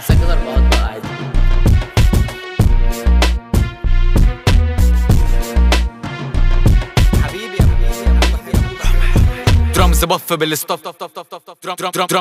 هسجل 4 بقى عادي. درامز بف بالستف،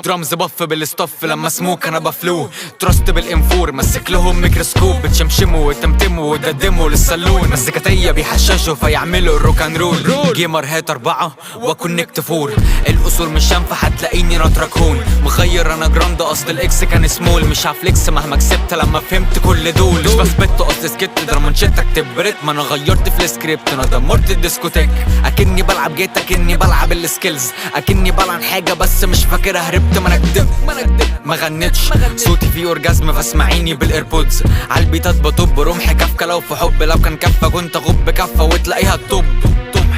درامز بف بالستف لما سموك انا بفلو. تراست بالانفور مسك لهم ميكروسكوب، بتشمشموا وتمتموا وتقدموا للصالون. مزيكاتية بيحششوا فيعملوا الروكان رول. جيمر هات 4 وكونكت 4. الاصول مش هنفع هتلاقيني نطركون. مغير انا جراند اصل الاكس كان سمول. مش هفليكس مهما كسبت لما فهمت كل دول. مش بثبت اصل سكت درامنشيت اكتب بريتم. انا غيرت في السكريبت انا دمرت الديسكوتيك. اكني بلعب جيت اكني بلعب السكيلز. اكني بلعن حاجة بس مش فاكرها هربت. ما انا كدبت ما غنتش صوتي فيه اورجازم فاسمعيني بالايربودز. عالبيتات بطب رمح كفكة لو في حب. لو كان كفة كنت اغب كفة وتلاقيها الطب.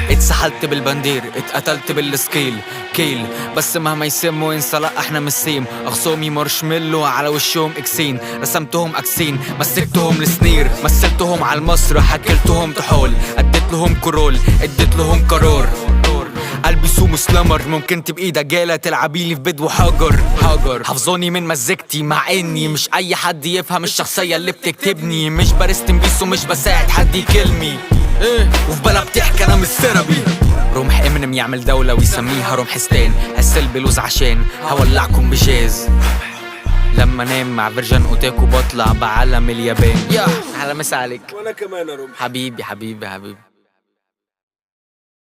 اتسحلت بالبندير اتقتلت بالسكيل كيل. بس مهما يسموا ينسى لا احنا مش سيم. اخصامي مارشميلو على وشهم اكسين. رسمتهم اكسين مسكتهم لسنير. مثلتهم على المسرح حكلتهم طحول. اديت لهم كرول اديت لهم قرار. قلبي سومو سلامر ممكن تبقي دجالة تلعبيلي في بيض وحجر. حافظوني من مزيكتي مع اني مش اي حد يفهم الشخصية اللي بتكتبني. مش برستم بيس ومش بساعد حد يكلمي. وفي بلا بتحكي انا مش ثيرابي. رمح امينيم يعمل دولة ويسميها رمح ستان. هسل بلوز عشان هولعكم بجاز. لما انام مع فيرجن اوتاكو بطلع بعلم اليابان. يا على مسا عليك. وانا كمان يا رمح. حبيبي حبيبي حبيبي.